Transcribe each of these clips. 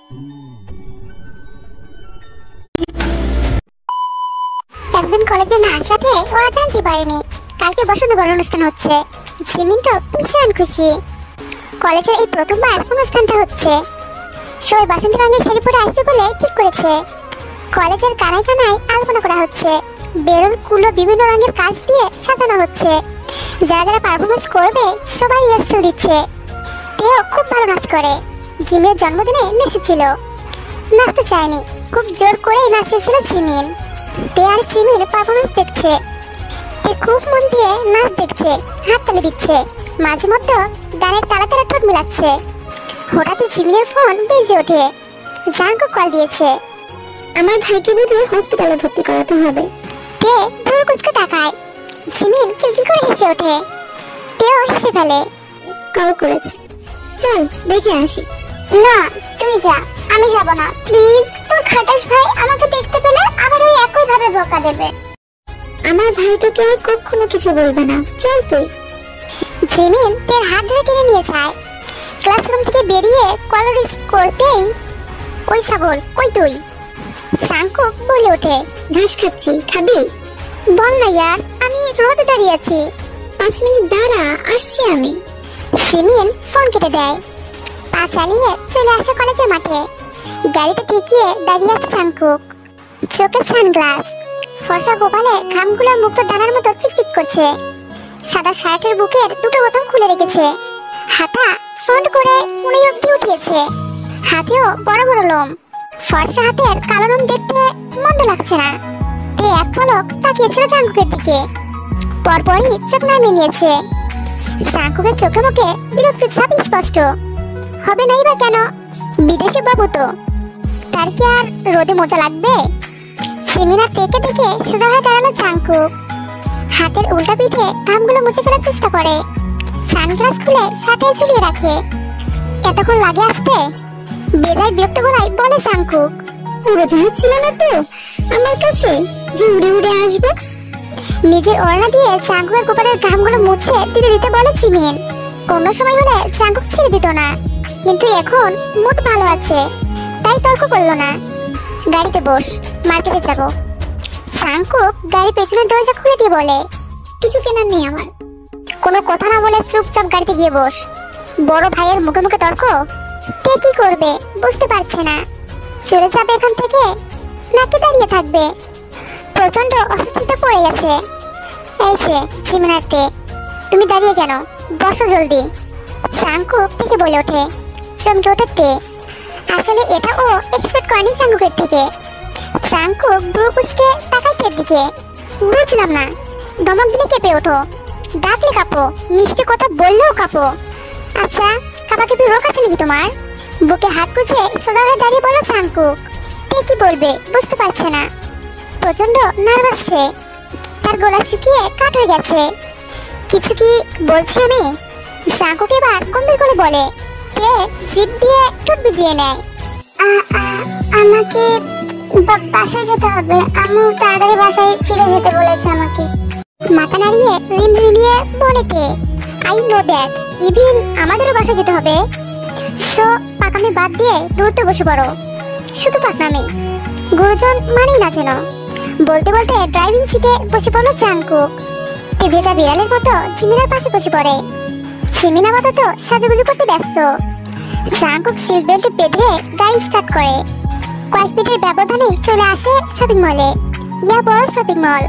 একদিন কলেজে না আসাতে ওরা জানতে পারেনি কালকে বসন্তবরণ অনুষ্ঠান হচ্ছে। জিমিন তো ভীষণ খুশি। কলেজের এই প্রথমবার অনুষ্ঠানটা হচ্ছে। সবাই বসন্ত রঙের শাড়ি পরে আসবে বলে ঠিক করেছে। কলেজের কানায় কানায় আলোচনা করা হচ্ছে। বেলুন কুলো বিভিন্ন রঙের কাজ দিয়ে সাজানো হচ্ছে। যারা যারা পারফরমেন্স করবে সবাই রিহার্সাল দিচ্ছে। তেও খুব ভালো নাচ করে। জিমিনের জন্মদিনে নেচেছিল। নাচতে চায়নি, খুব জোর করেই নাচিয়েছিল জিমিন। তে আর জিমিন পারফরমেন্স দেখছে। তে খুব মন দিয়ে নাচ দেখছে, হাত তালি দিচ্ছে, মাঝে মধ্যে গানের তালে তালে ঠোঁট মিলাচ্ছে। হঠাৎই জিমিনের ফোন বেজে ওঠে। জাঙ্কুক কল দিয়েছে। আমার ভাইকে বোধহয় হসপিটালে ভর্তি করাতে হবে। তে ভুল কুচকে তাকায়। জিমিন কিলকিল করে হেসে ওঠে। তেও হেসে ফেলে। কল করেছে, চল দেখে আসি। না তুমি যা, আমি যাব না প্লিজ। তোর খাটাস ভাই আমাকে দেখতে পেলে আবার ওই একই ভাবে বকা দেবে। আমার ভাই তোকে আর কখনো কিছু বলবে না, চল তুই। জিমিন তের হাত ধরে টেনে নিয়ে যায়। ক্লাসরুম থেকে বেরিয়ে কলার করতেই ওই ছাগল কই তুই? জাঙ্কুক বলে ওঠে। ঘাস খাচ্ছি, খাবি? বল না ইয়ার, আমি রোদে দাঁড়িয়ে আছি। 5 মিনিট দাঁড়া, আসছি আমি। জিমিন ফোন কেটে দেয়। পা চালিয়ে চলে আসে কলেজের মাঠে। গাড়িতে ঠেকিয়ে দাঁড়িয়ে আছে জাঙ্কুক। চোখে সানগ্লাস, ফর্সা গোপালে ঘামগুলো মুক্ত দানার মতো চিকচিক করছে। সাদা শার্টের বুকের দুটো বোতাম খুলে রেখেছে। হাতা ফ্রন্ট করে উনি অব্দি উঠিয়েছে। হাতেও বড় বড় লোম। ফর্সা হাতের কালো লোম দেখতে মন্দ লাগছে না। তে এক পলক তাকিয়েছিল জাঙ্কুকের দিকে, পরপরই চোখ নামিয়ে নিয়েছে। জাঙ্কুকের চোখে মুখে বিরক্তির ছাপ স্পষ্ট। হবে নাই বা কেন, বিদেশে বাবু তো, তার কি আর রোদে মজা লাগবে? সেমিনার থেকে থেকে সোজা হয়ে দাঁড়ালো জাঙ্কুক। হাতের উল্টা পিঠে ঘামগুলো মুছে ফেলার চেষ্টা করে। সানগ্লাস খুলে শার্টে ঝুলিয়ে রাখে। এতক্ষণ লাগে আসতে? বেজায় বিরক্ত গলায় বলে জাঙ্কুক। উড়োজাহাজ ছিল না তো আমার কাছে যে উড়ে উড়ে আসবে? নিজের ওড়না দিয়ে জাঙ্কুকের কপালের ঘামগুলো মুছে দিতে দিতে বলে জিমিন। অন্য সময় হলে জাঙ্কুক ছেড়ে দিত না, কিন্তু এখন মুড ভালো আছে তাই তর্ক করলো না। গাড়িতে বস, মার্কেটে যাব। জাঙ্কুক গাড়ি পেছনের দরজা খুলে দিয়ে বলে, কিছু কেনার নেই আমার। কোনো কথা না বলে চুপচাপ গাড়িতে গিয়ে বস। বড় ভাইয়ের মুখে মুখে তর্ক। কে কি করবে বুঝতে পারছে না। চলে যাবে এখান থেকে নাকি দাঁড়িয়ে থাকবে? প্রচন্ড অস্বস্তিতে পড়ে গেছে। এই যে জিমিনাতে, তুমি দাঁড়িয়ে কেন? বসো জলদি। জাঙ্কুক থেকে বলে ওঠে। চমকে ওঠে তে। আসলে এটা ও এক্সপেক্ট করেনি জাঙ্কুকের থেকে। জাঙ্কুক ব্রু কুচকে তাকায় তের দিকে। বুঝলাম না, ধমক দিলে কেঁপে ওঠো, ডাকলে কাঁপো, মিষ্টি কথা বললেও কাঁপো। আচ্ছা কাঁপাকাঁপি রোগ আছে নাকি তোমার? বুকে হাত গুছে সোজা হয়ে দাঁড়িয়ে বলো জাঙ্কুক। তে কি বলবে বুঝতে পারছে না। প্রচন্ড নার্ভাস সে। তার গলা শুকিয়ে কাঠ হয়ে গেছে। কিছু কি বলছি আমি? জাঙ্কুক এবার গম্ভীর করে বলে। তে জিভ দিয়ে ঠোঁট ভিজিয়ে নেয়। আমাকে বাসায় যেতে হবে, আম্মু তাড়াতাড়ি বাসায় ফিরে যেতে বলেছে আমাকে। মাথা নাড়িয়ে রিন রিনিয়ে বলে তে, আই নো দ্যাট, ইভিন আমাদেরও বাসায় যেতে হবে। সো পাকামি বাদ দিয়ে দ্রুত বসে পড়ো। শুধু পাকনামি, গুরুজন মানেই না যেন। বলতে বলতে ড্রাইভিং সিটে বসে পড়লো জাঙ্কুক। তে ভেজা বিড়ালের মতো জিমিনার পাশে বসে পড়ে। জিমিন আপাতত সাজুগুজু করতে ব্যস্ত। জাঙ্কুক সিট বেল্টে বেঁধে গাড়ি স্টার্ট করে। কয়েক মিনিটের ব্যবধানেই চলে আসে শপিং মলে। ইয়া বড় শপিং মল,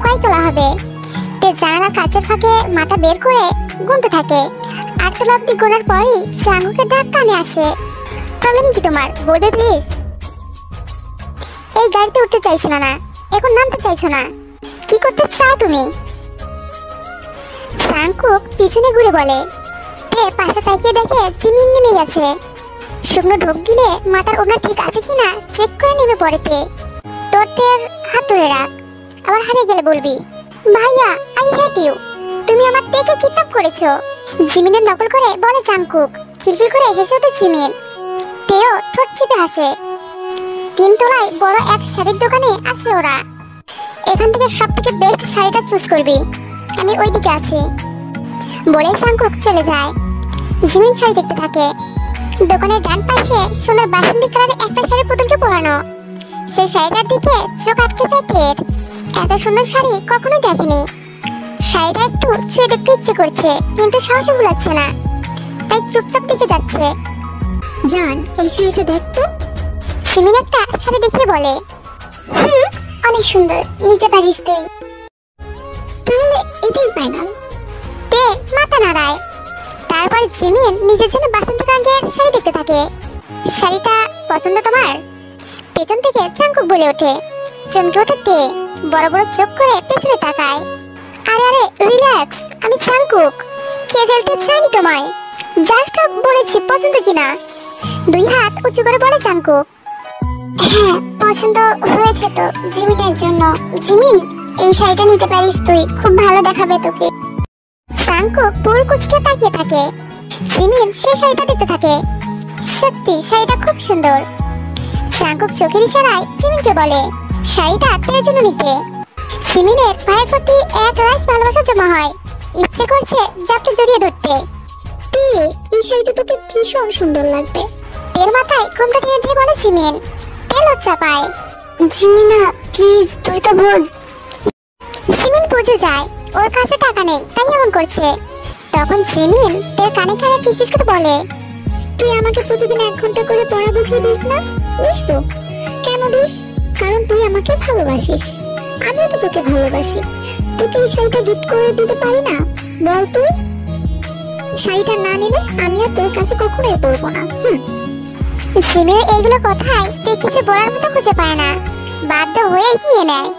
কয়তলা হবে? তে জানালার কাচের ফাঁকে মাথা বের করে গুনতে থাকে। 8 তলা অব্দি গোনার পরই জাঙ্কুকের ডাক কানে আসে। প্রবলেম কি তোমার বলবে প্লিজ? এই গাড়িতে উঠতে চাইছো না, এখন নামতে চাইছো না, কি করতে চাও তুমি? জাঙ্কুক পিছনে ঘুরে বলে। তে পাশে তাকিয়ে দেখে জিমিন নেমে গেছে। শুকনো ঢোক গিলে মাথার ওড়না ঠিক আছে কিনা চেক করে নেমে পড়ে তে। তোর তের হাত ধরে রাখ, আবার হারিয়ে গেলে বলবি ভাইয়া আই হেট ইউ, তুমি আমার তেকে কিডন্যাপ করেছো। জিমিনের নকল করে বলে জাঙ্কুক। খিলখিল করে হেসে ওঠে জিমিন। তেও ঠোঁট চেপে হাসে। 3 তলায় বড় এক শাড়ির দোকানে আছে ওরা। এখান থেকে সব থেকে বেস্ট শাড়িটা চুজ করবি, আমি ওই দিকে আছি বলে জাঙ্কুক চলে যায়। জিমিন শাড়ি দেখতে থাকে। দোকানের ডান পাশে সুন্দর বাসন্তী কালারের একটা শাড়ি পুতুলকে পরানো। সেই শাড়িটার দিকে চোখ আটকে যায় তের। এত সুন্দর শাড়ি কখনোই দেখেনি। শাড়িটা একটু ছুঁয়ে দেখতে ইচ্ছে করছে, কিন্তু সাহস ভুলাচ্ছে না, তাই চুপচাপ দিকে যাচ্ছে। জান, এই শাড়িটা দেখ তো। সিমিন একটা শাড়ি দেখিয়ে বলে, অনেক সুন্দর, নিতে পারিস তুই। তাহলে এটাই ফাইনাল। তে মাথা নাড়ায়। তারপর জিমিন নিজের জন্য বাসন্তী রঙের শাড়ি দেখতে থাকে। শাড়িটা পছন্দ তোমার? পেছন থেকে চাঙ্কুক বলে ওঠে। চমকে ওঠে তে, বড় বড় চোখ করে পেছনে তাকায়। আরে আরে রিল্যাক্স, আমি চাঙ্কুক, কে ফেলতে চাইনি তোমায়, জাস্ট বলেছি পছন্দ কিনা। দুই হাত উঁচু করে বলে চাঙ্কুক। হ্যাঁ পছন্দ হয়েছে তো জিমিনের জন্য। জিমিন, এই শাড়িটা নিতে পারিস তুই, খুব ভালো দেখাবে তোকে। চাঙ্কুক পুরো কুচকে তাকিয়ে থাকে। জিমিন সে শাড়িটা দেখতে থাকে। সত্যি শাড়িটা খুব সুন্দর। চাঙ্কুক চোখের ইশারায় জিমিনকে বলে শাড়িটা তের জন্য নিতে। জিমিনের ভাইয়ের প্রতি এক রাশ ভালোবাসা জমা হয়। ইচ্ছে করছে জাপটে জড়িয়ে ধরতে। তে, এই শাড়িটা তোকে ভীষণ সুন্দর লাগবে। তের মাথায় ঘোমটা টেনে দিয়ে বলে জিমিন। তে লজ্জা পায়। জিমিনা প্লিজ, তুই তো বোঝ। জিমিন বুঝে যায় ওর কাছে টাকা নেই, তাই এমন করছে। তখন জিমিন তের কানে কানে ফিসফিস করে বলে, তুই আমাকে প্রতিদিন 1 ঘন্টা করে পড়া বুঝিয়ে দিস না? দিস তো। কেন দিস? কারণ তুই আমাকে ভালোবাসিস, আমিও তো তোকে ভালোবাসি। তোকে এই শাড়িটা গিফট করে দিতে পারি না? বল তুই। শাড়িটা না নিলে আমি আর তোর কাছে কখনোই পড়বো না। জিমিনের এইগুলো কথায় তে কিছু বলার মতো খুঁজে পায় না, বাধ্য হয়েই নিয়ে নেয়।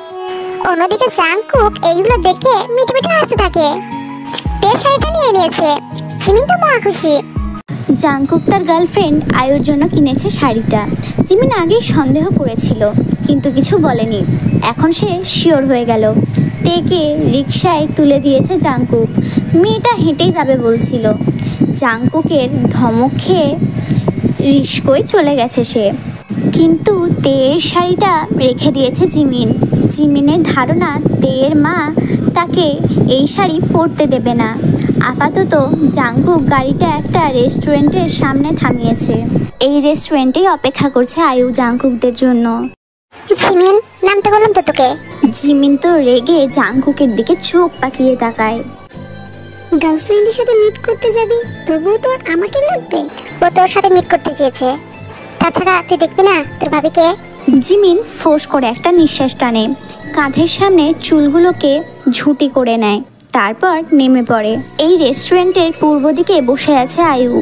অন্যদিকে চাঙ্কুক এইগুলো দেখে মিটে মিটে হাসতে থাকে। তে শাড়িটা নিয়ে নিয়েছে। জিমিন তো মহা খুশি। জাংকুক তার গার্লফ্রেন্ড আয়ুর জন্য কিনেছে শাড়িটা। জিমিন আগেই সন্দেহ করেছিল, কিন্তু কিছু বলেনি। এখন সে শিওর হয়ে গেল। তেকে রিকশায় তুলে দিয়েছে জাংকুক। মেয়েটা হেঁটেই যাবে বলছিল। জাংকুকের ধমক খেয়ে রিস্কোয় চলে গেছে সে, কিন্তু তের শাড়িটা রেখে দিয়েছে জিমিন। জিমিনের ধারণা তের মা তাকে এই শাড়ি পরতে দেবে না। আপাতত জাংকুক গাড়িটা একটা রেস্টুরেন্টের সামনে থামিয়েছে। এই রেস্টুরেন্টেই অপেক্ষা করছে আয়ু জাংকুকদের জন্য। জিমিন, নামতে বললাম তো তোকে। জিমিন তো রেগে জাংকুকের দিকে চোখ পাকিয়ে তাকায়। গার্লফ্রেন্ডের সাথে মিট করতে যাবি, তবুও তোর আমাকে লাগবে? ও তোর সাথে মিট করতে চেয়েছে, তাছাড়া তুই দেখবি না তোর ভাবিকে? জিমিন ফোঁস করে একটা নিঃশ্বাস টানে, কাঁধের সামনে চুলগুলোকে ঝুঁটি করে নেয়, তারপর নেমে পড়ে। এই রেস্টুরেন্টের পূর্ব দিকে বসে আছে আয়ু।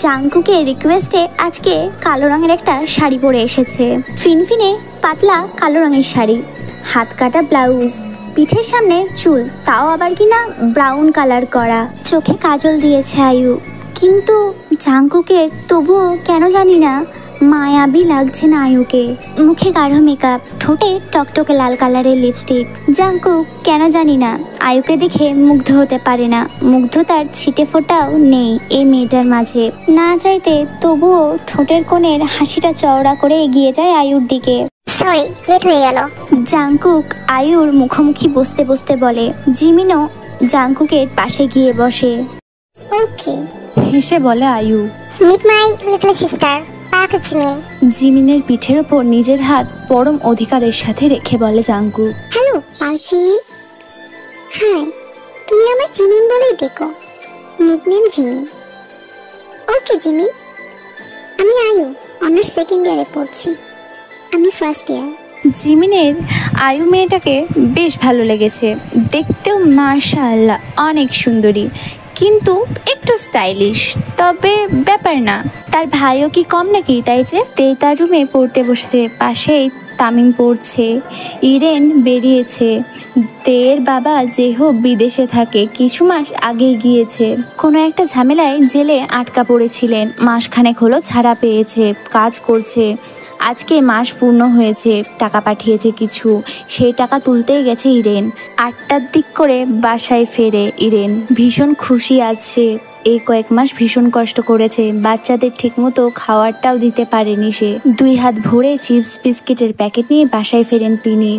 জাংকুকের রিকোয়েস্টে আজকে কালো রঙের একটা শাড়ি পরে এসেছে। ফিনফিনে পাতলা কালো রঙের শাড়ি, হাত কাটা ব্লাউজ, পিঠের সামনে চুল, তাও আবার কিনা ব্রাউন কালার করা। চোখে কাজল দিয়েছে আয়ু, কিন্তু জাংকুকের তবুও কেন জানি না মায়াবী লাগছে না আয়ুকে। মুখে গাঢ় মেকআপ, ঠোঁটে টকটকে লাল কালারের লিপস্টিক। জাংকুক কেন জানি না আয়ুকে দেখে মুগ্ধ হতে পারে না। মুগ্ধতার ছিটে ফোঁটাও নেই এই মেয়েটার মাঝে। না চাইতে তবুও ঠোঁটের কোণের হাসিটা চওড়া করে এগিয়ে যায় আয়ুর দিকে। সরি, লেট হয়ে গেল। জাংকুক আয়ুর মুখোমুখি বসতে বসতে বলে। জিমিনও জাংকুকের পাশে গিয়ে বসে। ওকে, হেসে বলে Ayu. Meet my little sister Park Jimin. জিমিনের পিঠের ওপর নিজের হাত পরম অধিকারের সাথে রেখে বলে জাংকুক। হ্যালো পার্সি। হাই, তুমি আমার জিমিন বলেই ডেকো। Nickname Jimin. Okay Jimin. আমি আয়ু, অনার্স 2nd ইয়ারে পড়ছি। আমি 1st ইয়ার। জিমিনের আয়ু মেয়েটাকে বেশ ভালো লেগেছে। দেখতেও মাশাআল্লাহ অনেক সুন্দরী, কিন্তু একটু স্টাইলিশ। তবে ব্যাপার না, তার ভাইও কি কম নাকি? তাই যে তে তার রুমে পড়তে বসেছে, পাশেই তামিম পড়ছে, ইরেন বেরিয়েছে। তের বাবা যে হোক বিদেশে থাকে, কিছু মাস আগেই গিয়েছে। কোনো একটা ঝামেলায় জেলে আটকা পড়েছিলেন, মাসখানেক হলো ছাড়া পেয়েছে, কাজ করছে। আজকে মাস পূর্ণ হয়েছে, টাকা পাঠিয়েছে কিছু, সেই টাকা তুলতেই গেছে ইরেন। 8টার দিক করে বাসায় ফেরে ইরেন। ভীষণ খুশি আছে। এই কয়েক মাস ভীষণ কষ্ট করেছে, বাচ্চাদের ঠিকমতো খাওয়ারটাও দিতে পারেনি সে। 2 হাত ভরে চিপস বিস্কিটের প্যাকেট নিয়ে বাসায় ফেরেন তিনি।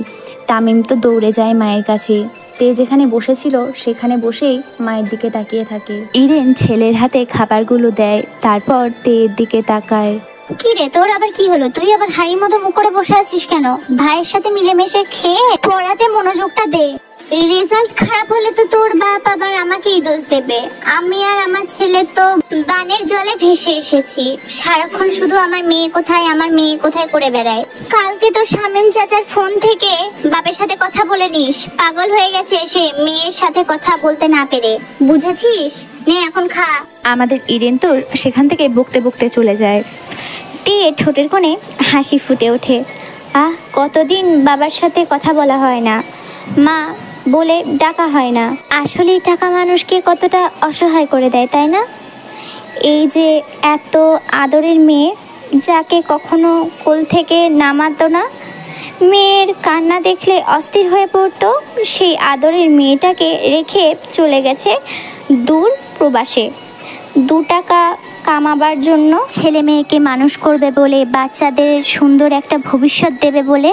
তামিম তো দৌড়ে যায় মায়ের কাছে। তে যেখানে বসেছিল সেখানে বসেই মায়ের দিকে তাকিয়ে থাকে। ইরেন ছেলের হাতে খাবারগুলো দেয়, তারপর তের দিকে তাকায়। কি রে, তোর আবার কি হলো? তুই আবার হাড়ির মতো মুখ করে বসে আছিস কেন? ভাইয়ের সাথে মিলেমিশে খেয়ে পড়াতে মনোযোগটা দে। রেজাল্ট খারাপ হলে তো তোর বাপ আবার আমাকেই দোষ দেবে। আমি আর আমার ছেলে তো বানের জলে ভেসে এসেছি। সারাক্ষণ শুধু আমার মেয়ে কোথায়, আমার মেয়ে কোথায় করে বেড়ায়। কালকে তো শামীম চাচার ফোন থেকে বাপের সাথে কথা বলে নিস। পাগল হয়ে গেছে এসে মেয়ের সাথে কথা বলতে না পেরে, বুঝেছিস? নে এখন খা। আমাদের ইরেন তো সেখান থেকে বকতে বকতে চলে যায়। তে ঠোঁটের কোণে হাসি ফুটে ওঠে। কতদিন বাবার সাথে কথা বলা হয় না, মা বলে ডাকা হয় না। আসলেই টাকা মানুষকে কতটা অসহায় করে দেয়, তাই না? এই যে এত আদরের মেয়ে, যাকে কখনো কোল থেকে নামাতো না, মেয়ের কান্না দেখলে অস্থির হয়ে পড়তো, সেই আদরের মেয়েটাকে রেখে চলে গেছে দূর প্রবাসে 2 টাকা কামাবার জন্য, ছেলে মেয়েকে মানুষ করবে বলে, বাচ্চাদের সুন্দর একটা ভবিষ্যৎ দেবে বলে।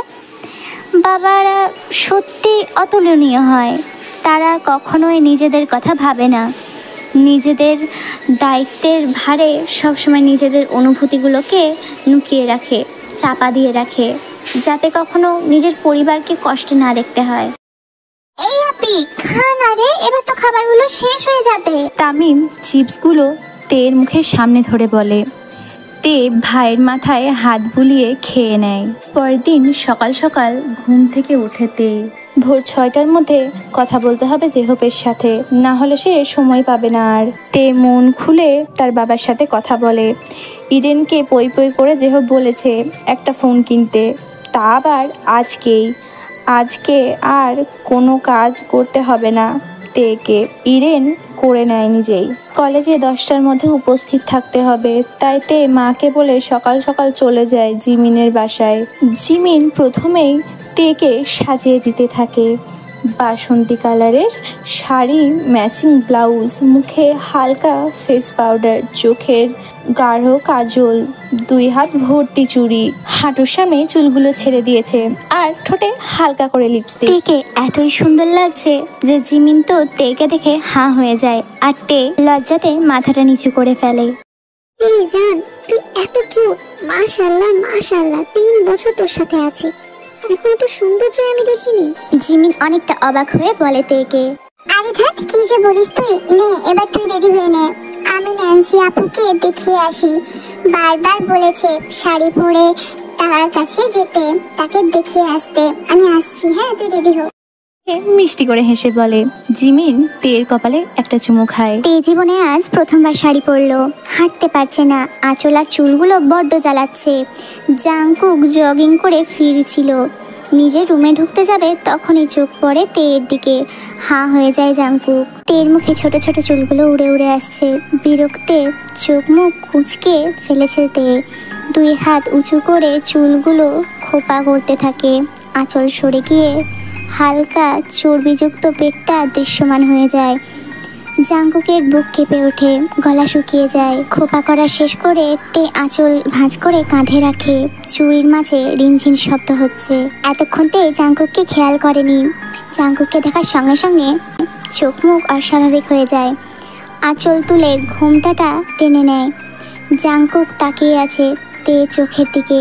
বাবারা সত্যি অতুলনীয় হয়। তারা কখনোই নিজেদের কথা ভাবে না, নিজেদের দায়িত্বের ভারে সবসময় নিজেদের অনুভূতিগুলোকে লুকিয়ে রাখে, চাপা দিয়ে রাখে, যাতে কখনো নিজের পরিবারকে কষ্ট না দেখতে হয়। এই আপি, খা না রে, এবার তো খাবারগুলো শেষ হয়ে যাবে। তামিম চিপসগুলো তের মুখের সামনে ধরে বলে। তে ভাইয়ের মাথায় হাত বুলিয়ে খেয়ে নেয়। পরের দিন সকাল সকাল ঘুম থেকে উঠে তে ভোর 6টার মধ্যে কথা বলতে হবে জেহপের সাথে, না হলে সে সময় পাবে না। আর তে মন খুলে তার বাবার সাথে কথা বলে। ইরেনকে পই পই করে জেহপ বলেছে একটা ফোন কিনতে, তা আবার আজকে আর কোনো কাজ করতে হবে না তেকে। ইরেন করে নেয় নিজেই। কলেজে 10টার মধ্যে উপস্থিত থাকতে হবে, তাই তে মাকে বলে সকাল সকাল চলে যায় জিমিনের বাসায়। জিমিন প্রথমেই তেকে সাজিয়ে দিতে থাকে। বাসন্তী কালারের শাড়ি, ম্যাচিং ব্লাউজ, মুখে হালকা ফেস পাউডার, চোখের গাঢ় কাজল, 2 হাত ভর্তি চুড়ি, হাঁটুর সামনে চুলগুলো ছেড়ে দিয়েছে, আর ঠোঁটে হালকা করে লিপস্টিক। তেকে এতই সুন্দর লাগছে যে জিমিন তো তেকে দেখে হাঁ হয়ে যায়, আর তে লজ্জাতে মাথাটা নিচু করে ফেলে। এই জান, তুই এত কিউট, মাশাআল্লাহ মাশাআল্লাহ। 3 বছর তোর সাথে আছি, এখন তো সৌন্দর্য আমি দেখিনি। জিমিন অনেকটা অবাক হয়ে বলে তেকে। আরে ধ্যাত, কি যে বলিস তুই। নে এবার তুই রেডি হয়ে নে, আমি ন্যান্সি আপুকে দেখিয়ে আসি। বারবার বলেছে শাড়ি পরে তার কাছে যেতে, তাকে দেখিয়ে আসতে। আমি আসছি, হ্যাঁ তুই রেডি হ। মিষ্টি করে হেসে বলে। জিমিন তের কপালে একটা চুমু খায়। তে জীবনে আজ প্রথমবার শাড়ি পরলো, হাঁটতে পারছে না, আঁচল আর চুলগুলো বড্ড জ্বালাচ্ছে। জাংকুক জগিং করে ফিরছিল, নিজের রুমে ঢুকতে যাবে তখনই চোখ পড়ে তের দিকে। হাঁ হয়ে যায় জাংকুক। তের মুখে ছোট ছোট চুলগুলো উড়ে উড়ে আসছে। বিরক্তে চোখ মুখ কুঁচকে ফেলেছে তে। 2 হাত উঁচু করে চুলগুলো খোপা করতে থাকে। আঁচল সরে গিয়ে হালকা চর্বিযুক্ত পেটটা দৃশ্যমান হয়ে যায়। জাংকুকের বুক কেঁপে ওঠে, গলা শুকিয়ে যায়। খোপা করা শেষ করে তে আঁচল ভাঁজ করে কাঁধে রাখে। চুড়ির মাঝে রিনঝিন শব্দ হচ্ছে। এতক্ষণ তে জাংকুককে খেয়াল করেনি। জাংকুককে দেখার সঙ্গে সঙ্গে চোখ মুখ অস্বাভাবিক হয়ে যায়। আঁচল তুলে ঘোমটাটা টেনে নেয়। জাংকুক তাকিয়ে আছে তে চোখের দিকে।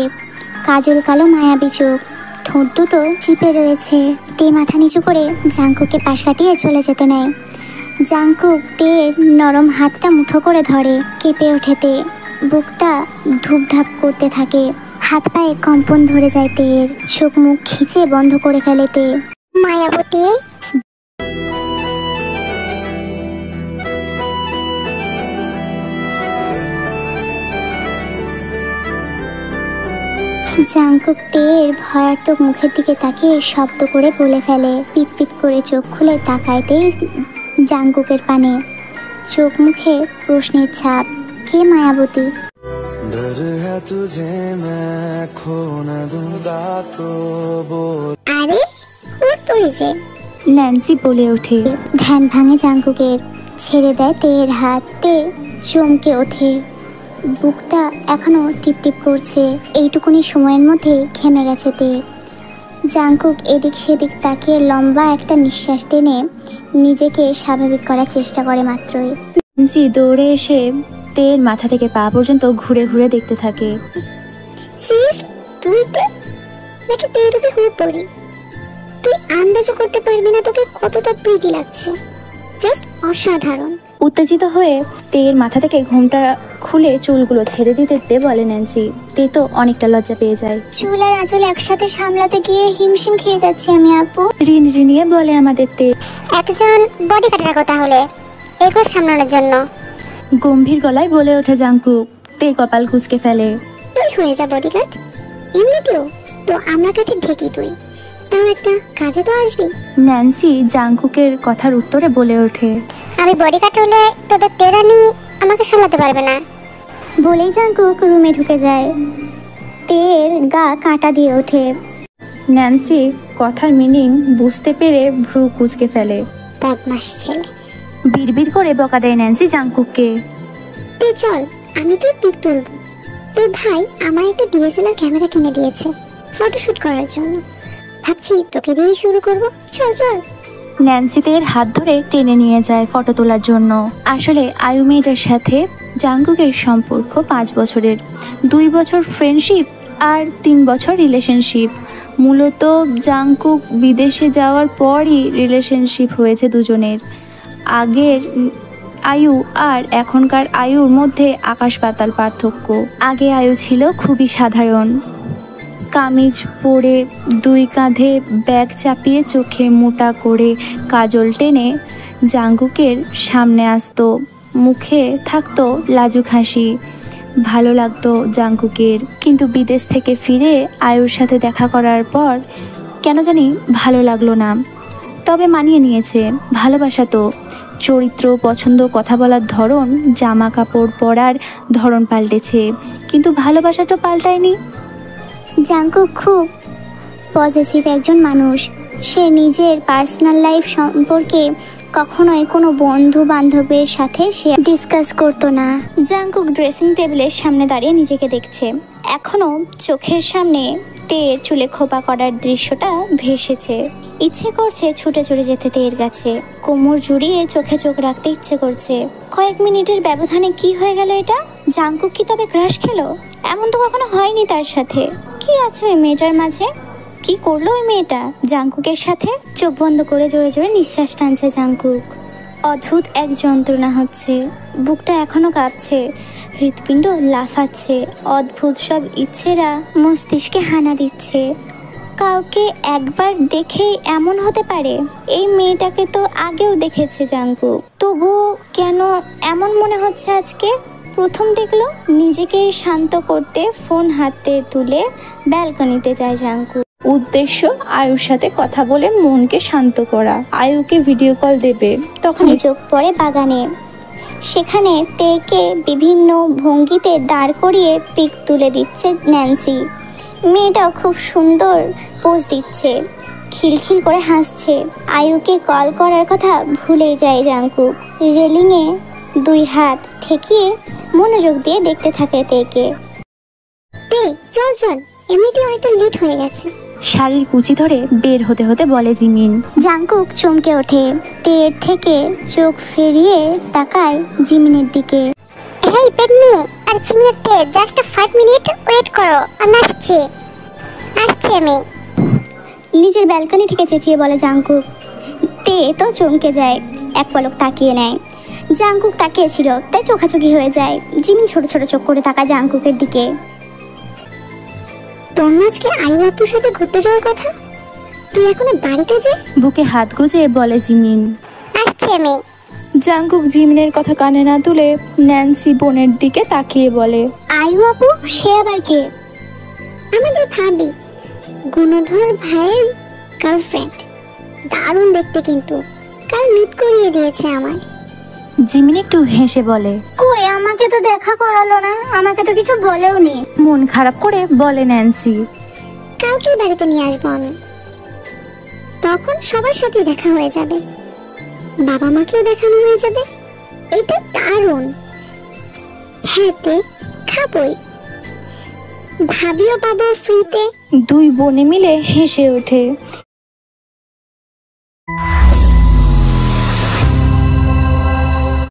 কাজল কালো মায়াবী চোখ, ঠোঁট দুটো চিপে রয়েছে। তে মাথা নিচু করে জাংকুককে পাশ কাটিয়ে চলে যেতে নেয়। জাংকুক তের নরম হাতটা মুঠো করে ধরে। কেঁপে ওঠে তে, বুকটা ধূপধাপ করতে থাকে। হাত পায়ে কম্পন ধরে যায় তের। চোখ মুখ খিচে বন্ধ করে ফেলে তে। মায়াবতী, জাংকুক তের ভয়ার্থক মুখের দিকে তাকিয়ে শব্দ করে বলে ফেলে। পিট পিট করে চোখ খুলে তাকায় তে জাংকুকের পানে। চোখ মুখে প্রশ্নের ছাপ। কে মায়াবতী? डर है तुझे मैं खो न दूंगा तो बोल। আরে ও তুই যে। ন্যান্সি বলে ওঠে। ধ্যান ভাঙে জাংকুকের। ছেড়ে দেয় তের হাত। তে চমকে ওঠে। বুকটা এখনো টিপটিপ করছে। এইটুকুনি সময়ের মধ্যে ঘেমে গেছে তে। জাংকুক এদিক সেদিক তাকিয়ে লম্বা একটা নিঃশ্বাস টেনে নিজেকে স্বাভাবিক করার চেষ্টা করে মাত্রই জি দৌড়ে এসে তের মাথা থেকে পা পর্যন্ত ঘুরে ঘুরে দেখতে থাকে। সিরিয়াসলি তুই নাকি তেরুপে হয়ে পড়ি? তুই আন্দাজও করতে পারবি না তোকে কতটা প্রিটি লাগছে। জাস্ট অসাধারণ। উত্তেজিত হয়ে তের মাথা থেকে ঘোমটা খুলে চুলগুলো ছেড়ে দিতে বলে ন্যান্সি। তে তো অনেকটা লজ্জা পেয়ে যায়। চুল আর আঁচল একসাথে সামলাতে গিয়ে হিমশিম খেয়ে যাচ্ছি আমি আপু। রিন রিনিয়ে বলে আমাদের তে। একজন বডি কাটার কথা হলে এগুলো সামলানোর জন্য। গম্ভীর গলায় বলে ওঠে জাংকুক। তে কপাল কুঁচকে ফেলে। তুই হয়ে যা বডিগার্ড। এমনিতেও তো আমরা কাঠে ঢেকি তুই, তাও একটা কাজে তো আসবি। ন্যান্সি জাংকুকের কথার উত্তরে বলে ওঠে, আমি বডি কাট হলে তোদের তেরানি আমাকে সামলাতে পারবে না। বলেই জাংকুক রুমে ঢুকে যায়। তের গা কাঁটা দিয়ে ওঠে। ন্যান্সি কথার মিনিং বুঝতে পেরে ভ্রু কুঁচকে ফেলে। বদমাস ছেলে। বিড়বিড় করে বকা দেয় ন্যান্সি জাংকুককে। তে চল, আমি তোর পিক তুলব। তোর ভাই আমার একটা ডিএসএলআর ক্যামেরা কিনে দিয়েছে ফটোশুট করার জন্য। ভাবছি তোকে দিয়ে শুরু করব। চল চল। ন্যান্সি তের হাত ধরে টেনে নিয়ে যায় ফটো তোলার জন্য। আসলে আয়ু মেয়েটার সাথে জাংকুকের সম্পর্ক 5 বছরের। 2 বছর ফ্রেন্ডশিপ আর 3 বছর রিলেশনশিপ। মূলত জাংকুক বিদেশে যাওয়ার পরই রিলেশনশিপ হয়েছে দুজনের। আগের আয়ু আর এখনকার আয়ুর মধ্যে আকাশ পাতাল পার্থক্য। আগে আয়ু ছিল খুবই সাধারণ, কামিজ পরে 2 কাঁধে ব্যাগ চাপিয়ে চোখে মোটা করে কাজল টেনে জাংকুকের সামনে আসতো। মুখে থাকতো লাজুক হাসি। ভালো লাগতো জাংকুকের। কিন্তু বিদেশ থেকে ফিরে আয়ুর সাথে দেখা করার পর কেন জানি ভালো লাগলো না। তবে মানিয়ে নিয়েছে। ভালোবাসা তো চরিত্র, পছন্দ, কথা বলার ধরন, জামা কাপড় পরার ধরন পাল্টেছে, কিন্তু ভালোবাসাটা পাল্টায়নি। জাংকুক খুব পজিটিভ একজন মানুষ। সে নিজের পার্সোনাল লাইফ সম্পর্কে কখনোই কোনো বন্ধু বান্ধবের সাথে সে ডিসকাস করতো না। জাংকুক ড্রেসিং টেবিলের সামনে দাঁড়িয়ে নিজেকে দেখছে। এখনো চোখের সামনে তের চুলে খোপা করার দৃশ্যটা ভেসেছে। ইচ্ছে করছে ছুটে চলে যেতে তের কাছে, কোমর জুড়িয়ে চোখে চোখ রাখতে ইচ্ছে করছে। কয়েক মিনিটের ব্যবধানে কি হয়ে গেল এটা? জাংকুক কি তবে ক্রাশ খেলো? এমন তো কখনো হয়নি তার সাথে। কি আছে ওই মেয়েটার মাঝে? কি করলো ওই মেয়েটা জাংকুকের সাথে? চোখ বন্ধ করে জোরে জোরে নিঃশ্বাস টানছে জাংকুক। অদ্ভুত এক যন্ত্রণা হচ্ছে। বুকটা এখনো কাঁপছে, হৃৎপিণ্ড লাফাচ্ছে। অদ্ভুত সব ইচ্ছেরা মস্তিষ্কে হানা দিচ্ছে। কাউকে একবার দেখেই এমন হতে পারে? এই মেয়েটাকে তো আগেও দেখেছে জাংকুক, তবুও কেন এমন মনে হচ্ছে আজকে? প্রথম দেখলো। নিজেকে শান্ত করতে ফোন হাতে তুলে ব্যালকনিতে যায় জাংকুক। উদ্দেশ্য আয়ুর সাথে কথা বলে মনকে শান্ত করা। আয়ুকে ভিডিও কল দেবে। তখনই চোখ পড়ে বাগানে। সেখানে তেকে বিভিন্ন ভঙ্গিতে দাঁড় করিয়ে পিক তুলে দিচ্ছে ন্যান্সি। মেয়েটাও খুব সুন্দর পোজ দিচ্ছে, খিলখিল করে হাসছে। আয়ুকে কল করার কথা ভুলেই যায় জাংকুক। রেলিংয়ে 2 হাত ঠেকিয়ে মনোযোগ দিয়ে দেখতে থাকে তেকে। তে চল চল, এমনিতে অনেকটা লেট হয়ে গেছে। শাড়ির কুচি ধরে বের হতে হতে বলে জিমিন। জাংকুক চমকে ওঠে। তের থেকে চোখ ফিরিয়ে তাকায় জিমিনের দিকে। হেই পেডমি, আর চিমিতে জাস্ট 5 মিনিট ওয়েট করো, আমি আসছি আমি। নিজের ব্যালকনি থেকে চেঁচিয়ে বলে জাংকুক। তে তো চমকে যায়, এক পলক তাকিয়ে নেয়। জাংকুক তাকিয়েছিল তাই চোখাচোখি হয়ে যায়। জিমিন ছোট ছোট চোখ করে তাকায় জাংকুকের দিকে। তোর আজকে আয়ু আপুর সাথে ঘুরতে যাওয়ার কথা, তুই এখনো বাড়িতে যে? বুকে হাত গুজে বলে জিমিন। আসছি আমি। জাংকুক জিমিনের কথা কানে না তুলে ন্যান্সি বোনের দিকে তাকিয়ে বলে, আয়ু আপু সে আবার কে? আমাদের ভাবি, গুণধর ভাইয়ের গার্লফ্রেন্ড। দারুণ দেখতে, কিন্তু কাল মিট করিয়ে দিয়েছে আমায়। জিমিন একটু হেসে বলে, কই আমাকে তো দেখা করালো না, আমাকে তো কিছু বলেও নি। মন খারাপ করে বলে ন্যান্সি। কালকে বাড়িতে নিয়ে আসবো আমি, তখন সবার সাথে দেখা হয়ে যাবে, বাবা মাকেও দেখানো হয়ে যাবে। এটা দারুণ। হ্যাঁ তে খাবই। ভাবিও পাবো ফ্রিতে। দুই বোনে মিলে হেসে ওঠে।